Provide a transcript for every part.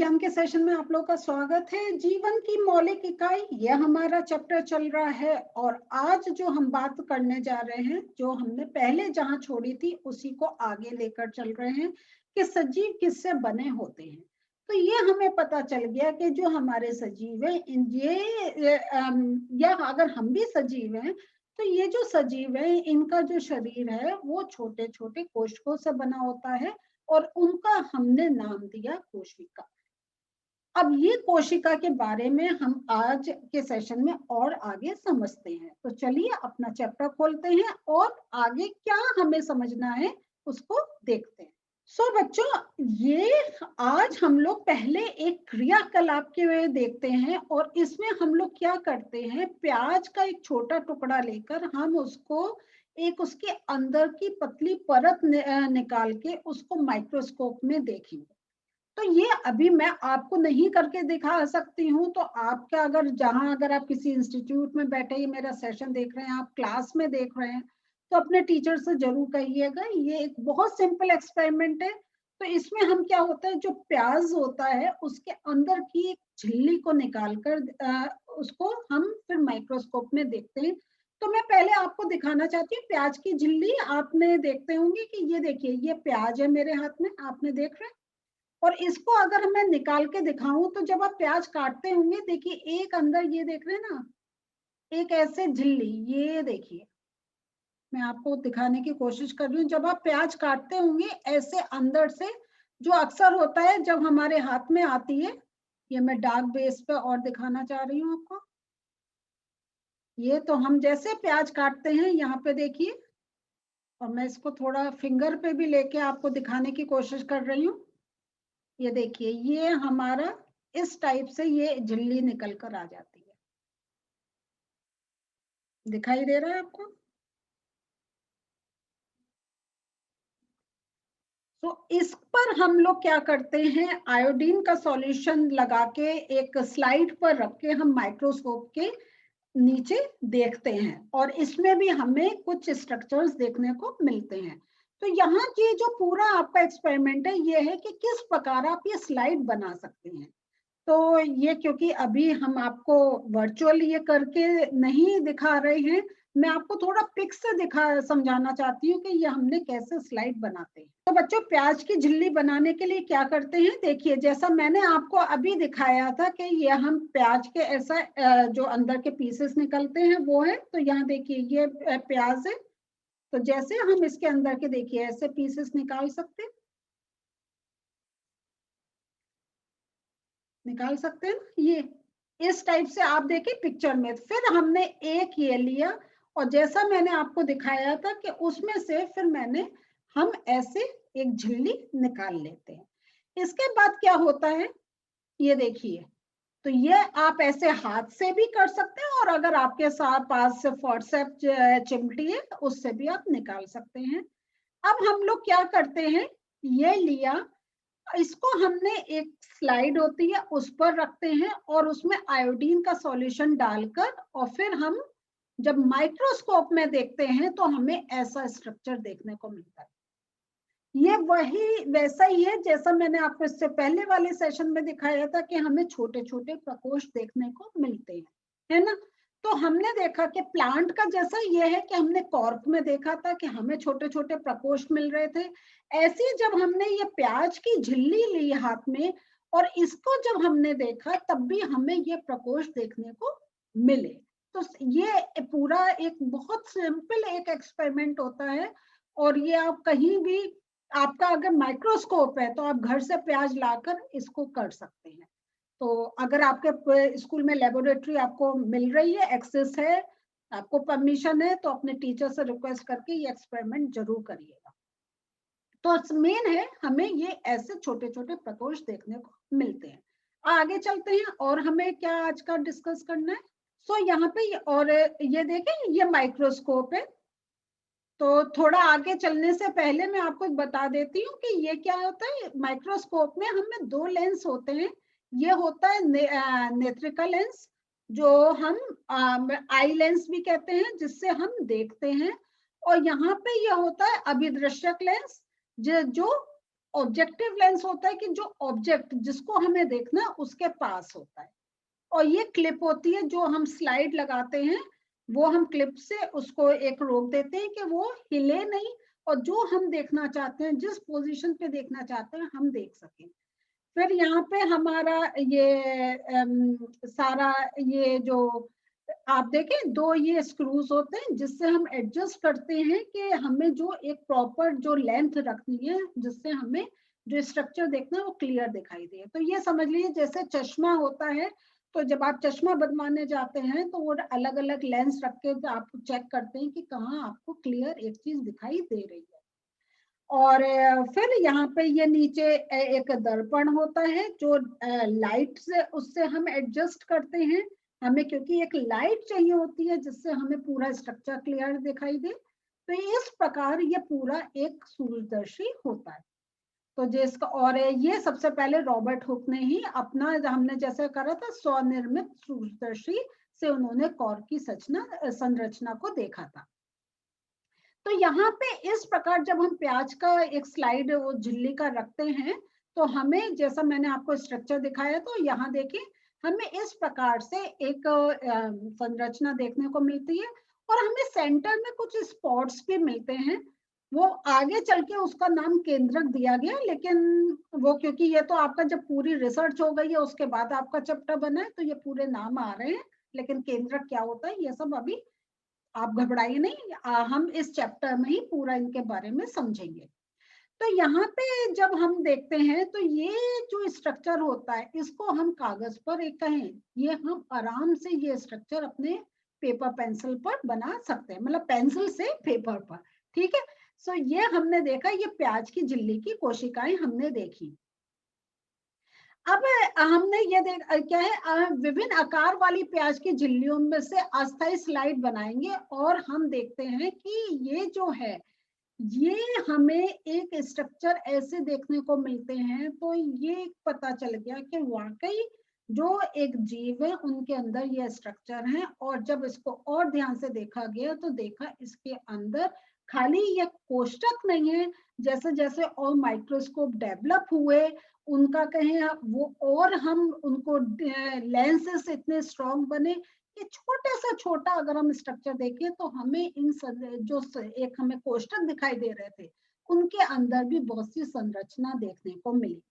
विज्ञान के सेशन में आप लोगों का स्वागत है। जीवन की मौलिक इकाई, यह हमारा चैप्टर चल रहा है और आज जो हम बात करने जा रहे हैं, जो हमने पहले जहां छोड़ी थी उसी को आगे लेकर चल रहे हैं कि सजीव किससे बने होते हैं। तो ये हमें पता चल गया कि जो हमारे सजीव है या अगर हम भी सजीव हैं तो ये जो सजीव है इनका जो शरीर है वो छोटे छोटे कोशिकाओं से बना होता है और उनका हमने नाम दिया कोशिका। अब ये कोशिका के बारे में हम आज के सेशन में और आगे समझते हैं। तो चलिए अपना चैप्टर खोलते हैं और आगे क्या हमें समझना है उसको देखते हैं। बच्चों, ये आज हम लोग पहले एक क्रियाकलाप के वे देखते हैं और इसमें हम लोग क्या करते हैं, प्याज का एक छोटा टुकड़ा लेकर हम उसको एक उसके अंदर की पतली परत निकाल के उसको माइक्रोस्कोप में देखेंगे। तो ये अभी मैं आपको नहीं करके दिखा सकती हूँ, तो आपका अगर आप किसी इंस्टीट्यूट में बैठे ही मेरा सेशन देख रहे हैं, आप क्लास में देख रहे हैं, तो अपने टीचर से जरूर कहिएगा। ये एक बहुत सिंपल एक्सपेरिमेंट है। तो इसमें हम क्या होता है, जो प्याज होता है उसके अंदर की एक झिल्ली को निकालकर उसको हम फिर माइक्रोस्कोप में देखते हैं। तो मैं पहले आपको दिखाना चाहती हूँ प्याज की झिल्ली। आपने देखते होंगे कि ये देखिए, ये प्याज है मेरे हाथ में, आपने देख रहे हैं। और इसको अगर मैं निकाल के दिखाऊं तो जब आप प्याज काटते होंगे, देखिए एक अंदर ये देख रहे हैं ना, एक ऐसे झिल्ली, ये देखिए मैं आपको दिखाने की कोशिश कर रही हूँ। जब आप प्याज काटते होंगे ऐसे अंदर से, जो अक्सर होता है जब हमारे हाथ में आती है, ये मैं डार्क बेस पे और दिखाना चाह रही हूँ आपको। ये तो हम जैसे प्याज काटते हैं, यहाँ पे देखिए, और मैं इसको थोड़ा फिंगर पे भी लेके आपको दिखाने की कोशिश कर रही हूँ। ये देखिए, ये हमारा इस टाइप से ये झिल्ली निकल कर आ जाती है। दिखाई दे रहा है आपको? तो इस पर हम लोग क्या करते हैं, आयोडीन का सॉल्यूशन लगा के एक स्लाइड पर रख के हम माइक्रोस्कोप के नीचे देखते हैं और इसमें भी हमें कुछ स्ट्रक्चर्स देखने को मिलते हैं। तो यहाँ ये जो पूरा आपका एक्सपेरिमेंट है, ये है कि किस प्रकार आप ये स्लाइड बना सकते हैं। तो ये क्योंकि अभी हम आपको वर्चुअल ये करके नहीं दिखा रहे हैं, मैं आपको थोड़ा पिक से समझाना चाहती हूँ कि ये हमने कैसे स्लाइड बनाते हैं। तो बच्चों, प्याज की झिल्ली बनाने के लिए क्या करते हैं, देखिए जैसा मैंने आपको अभी दिखाया था कि ये हम प्याज के ऐसा जो अंदर के पीसेस निकलते हैं वो है। तो यहाँ देखिए, ये प्याज है। तो जैसे हम इसके अंदर के देखिए ऐसे पीसेस निकाल सकते हैं, ये इस टाइप से आप देखिए पिक्चर में। फिर हमने एक ये लिया और जैसा मैंने आपको दिखाया था कि उसमें से फिर हम ऐसे एक झिल्ली निकाल लेते हैं। इसके बाद क्या होता है, ये देखिए, तो ये आप ऐसे हाथ से भी कर सकते हैं और अगर आपके साथ पास से फोर्सेप चिमटी है उससे भी आप निकाल सकते हैं। अब हम लोग क्या करते हैं, ये लिया, इसको हमने एक स्लाइड होती है उस पर रखते हैं और उसमें आयोडीन का सॉल्यूशन डालकर और फिर हम जब माइक्रोस्कोप में देखते हैं तो हमें ऐसा स्ट्रक्चर देखने को मिलता है। ये वैसा ही है जैसा मैंने आपको इससे पहले वाले सेशन में दिखाया था कि हमें छोटे छोटे प्रकोष्ठ देखने को मिलते हैं, है ना। तो हमने देखा कि प्लांट का जैसा ये है कि हमने कॉर्क में देखा था कि हमें छोटे छोटे प्रकोष्ठ मिल रहे थे। ऐसे जब हमने ये प्याज की झिल्ली ली हाथ में और इसको जब हमने देखा तब भी हमें ये प्रकोष्ठ देखने को मिले। तो ये पूरा एक बहुत सिंपल एक एक्सपेरिमेंट होता है और ये आप कहीं भी, आपका अगर माइक्रोस्कोप है तो आप घर से प्याज लाकर इसको कर सकते हैं। तो अगर आपके स्कूल में लेबोरेटरी आपको मिल रही है, एक्सेस है, आपको परमिशन है, तो अपने टीचर से रिक्वेस्ट करके ये एक्सपेरिमेंट जरूर करिएगा। तो मेन है, हमें ये ऐसे छोटे छोटे प्रकोष्ठ देखने को मिलते हैं। आगे चलते हैं और हमें क्या आज का डिस्कस करना है। यहाँ पे और ये देखें, ये माइक्रोस्कोप है। तो थोड़ा आगे चलने से पहले मैं आपको बता देती हूँ कि ये क्या होता है। माइक्रोस्कोप में हमें दो लेंस होते हैं। ये होता है नेत्रिका लेंस, जो हम आई लेंस भी कहते हैं, जिससे हम देखते हैं। और यहाँ पे ये होता है अभिदृश्यक लेंस, जो ऑब्जेक्टिव लेंस होता है कि जो ऑब्जेक्ट जिसको हमें देखना है उसके पास होता है, और ये क्लिप होती है जो हम स्लाइड लगाते हैं, वो हम क्लिप से उसको एक रोक देते हैं कि वो हिले नहीं, और जो हम देखना चाहते हैं, जिस पोजीशन पे देखना चाहते हैं, हम देख सकें। फिर यहाँ पे हमारा ये सारा ये जो आप देखें, दो ये स्क्रूज होते हैं जिससे हम एडजस्ट करते हैं कि हमें जो एक प्रॉपर जो लेंथ रखनी है, जिससे हमें जो स्ट्रक्चर देखना है वो क्लियर दिखाई दे। तो ये समझ लीजिए जैसे चश्मा होता है, तो जब आप चश्मा बनवाने जाते हैं तो वो अलग अलग लेंस रख के आप चेक करते हैं कि कहाँ आपको क्लियर एक चीज दिखाई दे रही है। और फिर यहाँ पे ये नीचे एक दर्पण होता है जो लाइट से उससे हम एडजस्ट करते हैं, हमें क्योंकि एक लाइट चाहिए होती है जिससे हमें पूरा स्ट्रक्चर क्लियर दिखाई दे। तो इस प्रकार ये पूरा एक सूर्यदर्शी होता है। तो जिसका, और ये सबसे पहले रॉबर्ट हुक ने ही अपना, हमने जैसे करा था स्वनिर्मित सूर्यदर्शी से उन्होंने कॉर्क की संरचना को देखा था। तो यहाँ पे इस प्रकार जब हम प्याज का एक स्लाइड वो झिल्ली का रखते हैं, तो हमें जैसा मैंने आपको स्ट्रक्चर दिखाया, तो यहाँ देखिए हमें इस प्रकार से एक संरचना देखने को मिलती है, और हमें सेंटर में कुछ स्पॉट्स भी मिलते हैं। वो आगे चल के उसका नाम केंद्रक दिया गया, लेकिन वो क्योंकि ये तो आपका जब पूरी रिसर्च हो गई है उसके बाद आपका चैप्टर बना है, तो ये पूरे नाम आ रहे हैं, लेकिन केंद्रक क्या होता है ये सब अभी आप घबराइए नहीं, हम इस चैप्टर में ही पूरा इनके बारे में समझेंगे। तो यहाँ पे जब हम देखते हैं तो ये जो स्ट्रक्चर होता है इसको हम कागज पर एक कहें, ये हम आराम से ये स्ट्रक्चर अपने पेपर पेंसिल पर बना सकते हैं, मतलब पेंसिल से पेपर पर। ठीक है, सो ये हमने देखा, ये प्याज की झिल्ली की कोशिकाएं हमने देखी। अब हमने ये देख क्या है, विभिन्न आकार वाली प्याज की झिल्लियों में से अस्थायी स्लाइड बनाएंगे, और हम देखते हैं कि ये जो है ये हमें एक स्ट्रक्चर ऐसे देखने को मिलते हैं। तो ये पता चल गया कि वाकई जो एक जीव है उनके अंदर ये स्ट्रक्चर है, और जब इसको और ध्यान से देखा गया तो देखा इसके अंदर खाली ये कोष्ठक नहीं है, जैसे जैसे और माइक्रोस्कोप डेवलप हुए उनका कहें वो, और हम उनको लेंसेस इतने स्ट्रॉन्ग बने कि छोटे से छोटा अगर हम स्ट्रक्चर देखें तो हमें इन जो एक हमें कोष्ठक दिखाई दे रहे थे उनके अंदर भी बहुत सी संरचना देखने को मिली।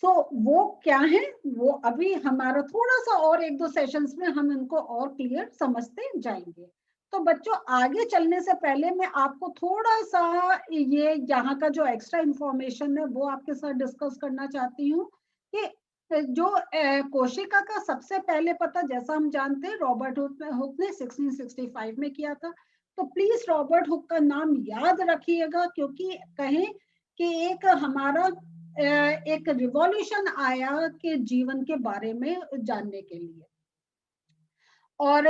तो वो क्या है, वो अभी हमारा थोड़ा सा और एक दो सेशंस में हम इनको और क्लियर समझते जाएंगे। तो बच्चों आगे चलने से पहले मैं आपको थोड़ा सा ये यहाँ का जो एक्स्ट्रा इंफॉर्मेशन है वो आपके साथ डिस्कस करना चाहती हूँ कि जो कोशिका का सबसे पहले पता, जैसा हम जानते हैं रॉबर्ट हुक ने 1665 में किया था। तो प्लीज रॉबर्ट हुक का नाम याद रखिएगा, क्योंकि कहें कि एक हमारा एक रिवॉल्यूशन आया कि जीवन के बारे में जानने के लिए। और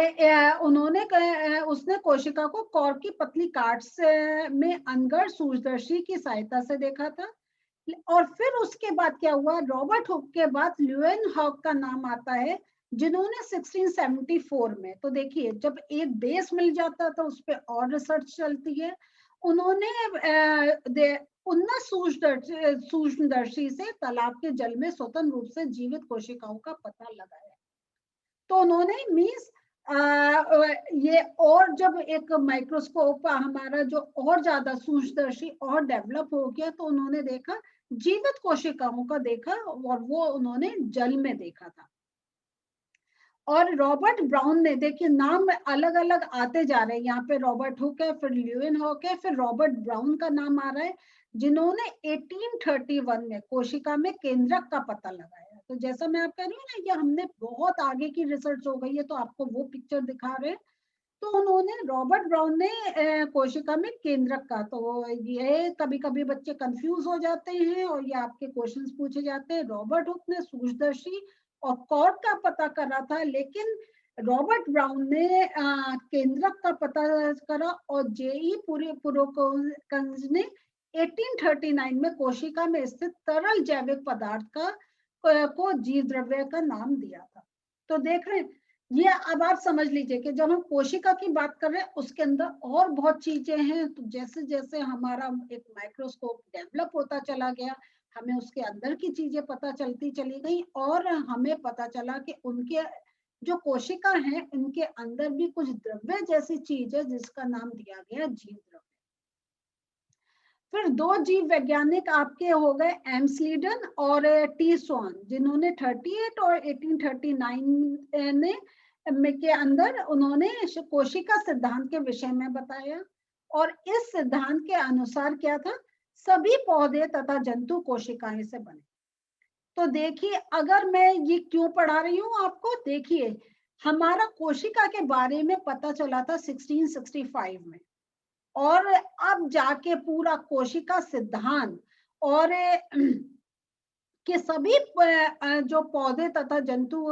उन्होंने उसने कोशिका को कॉर्क की पतली काट्स में अनगर सूर्यदर्शी की सहायता से देखा था। और फिर उसके बाद क्या हुआ, रॉबर्ट हुक के बाद ल्यूएनहॉक का नाम आता है, जिन्होंने 1674 में, तो देखिए जब एक बेस मिल जाता तो उस पर और रिसर्च चलती है, उन्होंने उन्नत सूक्ष्मदर्शी से तालाब के जल में स्वतंत्र रूप से जीवित कोशिकाओं का पता लगाया। तो उन्होंने मीन्स ये, और जब एक माइक्रोस्कोप हमारा जो और ज्यादा सूक्ष्मदर्शी और डेवलप हो गया तो उन्होंने देखा जीवित कोशिकाओं का देखा, और वो उन्होंने जल में देखा था। और रॉबर्ट ब्राउन ने, देखिए नाम अलग अलग आते जा रहे हैं, यहाँ पे रॉबर्ट हुक है, फिर ल्यूएनहॉक है, फिर रॉबर्ट ब्राउन का नाम आ रहा है, जिन्होंने 1831 में कोशिका में केंद्रक का पता लगाया। तो जैसा मैं आप कह रही हूँ ना, ये हमने बहुत आगे की रिसर्च हो गई है तो आपको वो पिक्चर दिखा रहे हैं। तो उन्होंने, रॉबर्ट ब्राउन ने कोशिका में केंद्रक का, तो ये कभी कभी बच्चे कंफ्यूज हो जाते हैं और ये आपके क्वेश्चंस पूछे जाते हैं। रॉबर्ट हुक ने सूक्ष्मदर्शी और कॉर्क का पता करा था, लेकिन रॉबर्ट ब्राउन ने केंद्रक का पता करा, और जेई पुरोकंज ने 1839 में कोशिका में स्थित तरल जैविक पदार्थ का को जीव द्रव्य का नाम दिया था। तो देख रहे हैं ये अब आप समझ लीजिए कि जब हम कोशिका की बात कर रहे हैं उसके अंदर और बहुत चीजें हैं। तो जैसे जैसे हमारा एक माइक्रोस्कोप डेवलप होता चला गया, हमें उसके अंदर की चीजें पता चलती चली गई और हमें पता चला कि उनके जो कोशिका हैं इनके अंदर भी कुछ द्रव्य जैसी चीज है जिसका नाम दिया गया जीव द्रव्य। फिर दो जीव वैज्ञानिक आपके हो गए एम्सलीडन और टी स्वान, जिन्होंने 38 और 1839 ने में के अंदर उन्होंने कोशिका सिद्धांत के विषय में बताया। और इस सिद्धांत के अनुसार क्या था, सभी पौधे तथा जंतु कोशिकाएं से बने। तो देखिए, अगर मैं ये क्यों पढ़ा रही हूँ आपको, देखिए हमारा कोशिका के बारे में पता चला था 1665 में, और अब जाके पूरा कोशिका सिद्धांत और कि सभी जो पौधे तथा जंतु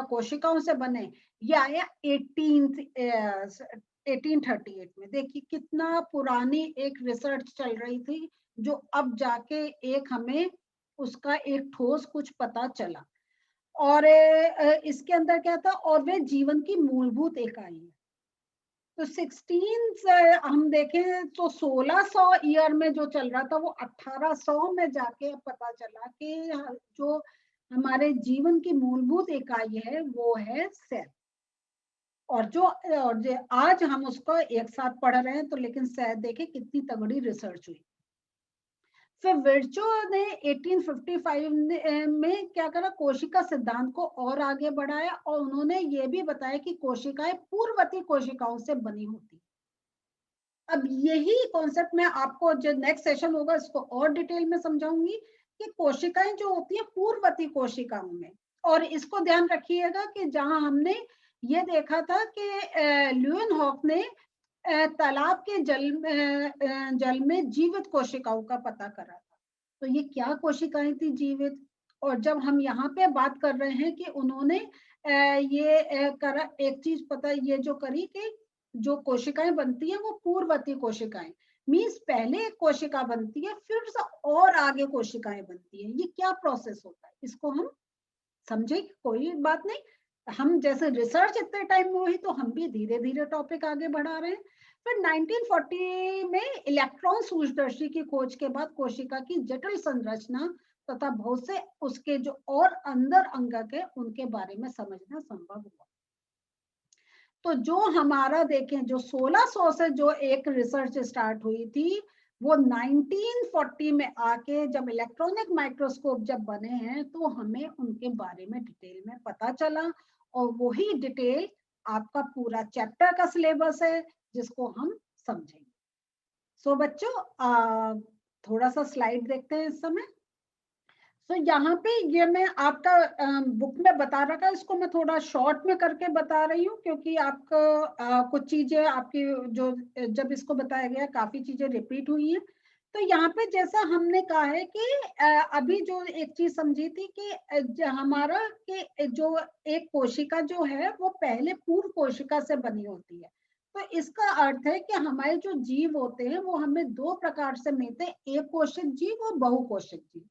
कोशिकाओं से बने, ये आया 1838 में। देखिए कितना पुरानी एक रिसर्च चल रही थी, जो अब जाके एक हमें उसका एक ठोस कुछ पता चला। और इसके अंदर क्या था, और वे जीवन की मूलभूत इकाई है। तो 16 से हम देखें तो 1600 ईयर में जो चल रहा था वो 1800 में जाके पता चला कि जो हमारे जीवन की मूलभूत इकाई है वो है सेल। और जो आज हम उसको एक साथ पढ़ रहे हैं, तो लेकिन शायद देखे कितनी तगड़ी रिसर्च हुई। फिर विर्चो ने 1855 में क्या करा, कोशिका सिद्धांत को और आगे बढ़ाया और उन्होंने ये भी बताया कि कोशिकाएं पूर्ववर्ती कोशिकाओं से बनी होती। अब यही कॉन्सेप्ट में आपको जो नेक्स्ट सेशन होगा इसको और डिटेल में समझाऊंगी कि कोशिकाएं जो होती है पूर्ववर्ती कोशिकाओं में। और इसको ध्यान रखिएगा कि जहां हमने ये देखा था कि ल्यूएनहॉफ ने तालाब के जल में जीवित कोशिकाओं का पता करा था। तो ये क्या कोशिकाएं थी जीवित। और जब हम यहाँ पे बात कर रहे हैं कि उन्होंने ये करा, एक चीज पता ये जो करी कि जो कोशिकाएं बनती है वो पूर्ववर्ती कोशिकाएं, मीन्स पहले एक कोशिका बनती है फिर से और आगे कोशिकाएं बनती है। ये क्या प्रोसेस होता है इसको हम समझे, कोई बात नहीं। हम जैसे रिसर्च इतने टाइम में हुई तो हम भी धीरे धीरे टॉपिक आगे बढ़ा रहे हैं। फिर 1940 में इलेक्ट्रॉन सूक्ष्मदर्शी की खोज के बाद कोशिका की जटिल संरचना तथा बहुत से उसके जो और अंदर अंगक है उनके बारे में समझना संभव हुआ। तो जो हमारा देखें जो 1600 से जो एक रिसर्च स्टार्ट हुई थी, वो 1940 में आके जब इलेक्ट्रॉनिक माइक्रोस्कोप जब बने हैं तो हमें उनके बारे में डिटेल में पता चला। और वही डिटेल आपका पूरा चैप्टर का सिलेबस है जिसको हम समझेंगे। सो बच्चों थोड़ा सा स्लाइड देखते हैं इस समय। तो यहाँ पे ये मैं आपका बुक में बता रखा है, इसको मैं थोड़ा शॉर्ट में करके बता रही हूँ क्योंकि आपको कुछ चीजें आपकी जो जब इसको बताया गया काफी चीजें रिपीट हुई हैं। तो यहाँ पे जैसा हमने कहा है कि अभी जो एक चीज समझी थी कि हमारा कि जो एक कोशिका जो है वो पहले पूर्व कोशिका से बनी होती है। तो इसका अर्थ है कि हमारे जो जीव होते हैं वो हमें दो प्रकार से मिलते हैं, एक कोशिक जीव और बहुकोशिक जीव।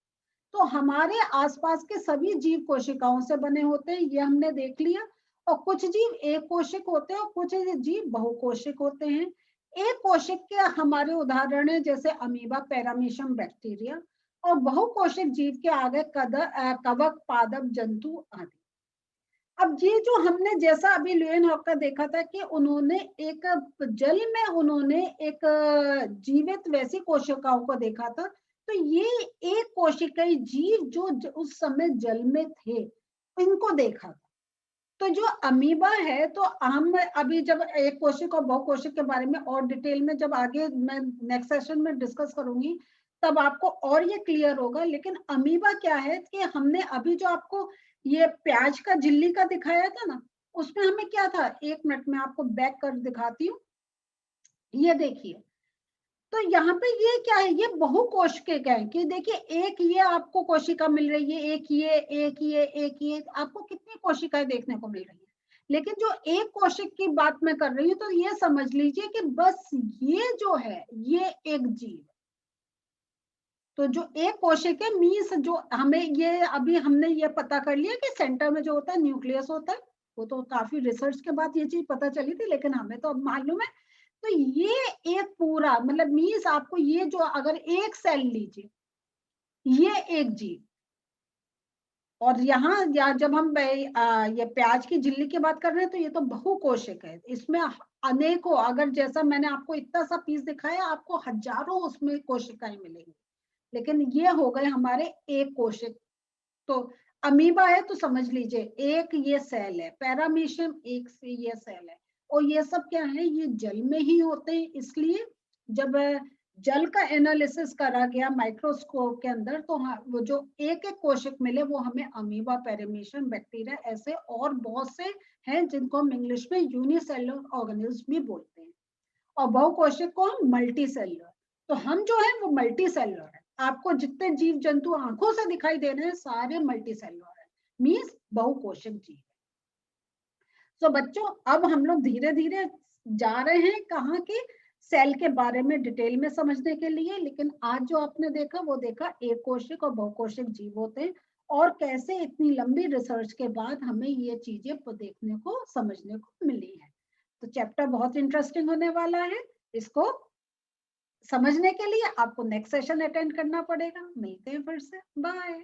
तो हमारे आसपास के सभी जीव कोशिकाओं से बने होते हैं, ये हमने देख लिया। और कुछ जीव एक कोशिक होते हैं और कुछ जीव बहुकोशिक होते हैं। एक कोशिक के हमारे उदाहरण है जैसे अमीबा, पैरामीशियम, बैक्टीरिया। और बहुकोशिक जीव के आगे कवक, पादप, जंतु आदि। अब ये जो हमने जैसा अभी ल्यूएनहॉफ का देखा था कि उन्होंने एक जल में उन्होंने एक जीवित वैसी कोशिकाओं को देखा था। तो ये एक कोशिकीय जीव जो उस समय जल में थे इनको देखा था। तो जो अमीबा है, तो हम अभी जब एक कोशिक और बहुकोशिक के बारे में और डिटेल में जब आगे मैं नेक्स्ट सेशन में डिस्कस करूंगी तब आपको और ये क्लियर होगा। लेकिन अमीबा क्या है कि हमने अभी जो आपको ये प्याज का झिल्ली का दिखाया था ना, उसमें हमें क्या था, एक मिनट में आपको बैक कर दिखाती हूँ। ये देखिए, तो यहाँ पे ये क्या है, ये बहुकोशिक है कि देखिए एक ये आपको कोशिका मिल रही है, एक ये, एक ये, एक ये, आपको कितनी कोशिकाएं देखने को मिल रही है। लेकिन जो एक कोशिक की बात मैं कर रही हूँ तो ये समझ लीजिए कि बस ये जो है ये एक जीव। तो जो एक कोशिक है मीन्स जो हमें ये अभी हमने ये पता कर लिया कि सेंटर में जो होता है न्यूक्लियस होता है, आपको तो काफी रिसर्च के बाद ये चीज पता चली थी, लेकिन हमें तो अब मालूम है। तो ये एक पूरा मतलब मीन्स आपको ये जो अगर एक सेल लीजिए, ये एक जीव, और यहाँ जब हम ये प्याज की झिल्ली की बात कर रहे हैं तो ये तो बहुकोशिक है, इसमें अनेकों, अगर जैसा मैंने आपको इतना सा पीस दिखाया, आपको हजारों उसमें कोशिकाएं मिलेंगी, लेकिन ये हो गए हमारे एक कोशिक। तो अमीबा है तो समझ लीजिए एक ये सेल है, पैरामीशियम एक से ये सेल है, और ये सब क्या है, ये जल में ही होते हैं, इसलिए जब जल का एनालिसिस करा गया माइक्रोस्कोप के अंदर, तो हाँ वो जो एक एक कोशिक मिले वो हमें अमीबा, पैरामीशियम, बैक्टीरिया, ऐसे और बहुत से हैं जिनको हम इंग्लिश में यूनिसेलुलर ऑर्गेनिज्म भी बोलते हैं, और बहुकोशिक को हम मल्टी सेलुलर। तो हम जो है वो मल्टी सेलुलर है, आपको जितने जीव जंतु आंखों से दिखाई दे रहे हैं सारे मल्टी सेलुलर है, मीन्स बहुकोशिक जीव। तो बच्चों अब हम लोग धीरे धीरे जा रहे हैं कहाँ के सेल के बारे में डिटेल में समझने के लिए, लेकिन आज जो आपने देखा वो देखा एक कोशिक और बहुकोशिक जीव होते हैं, और कैसे इतनी लंबी रिसर्च के बाद हमें ये चीजें देखने को समझने को मिली है। तो चैप्टर बहुत इंटरेस्टिंग होने वाला है, इसको समझने के लिए आपको नेक्स्ट सेशन अटेंड करना पड़ेगा। मिलते हैं फिर से, बाय।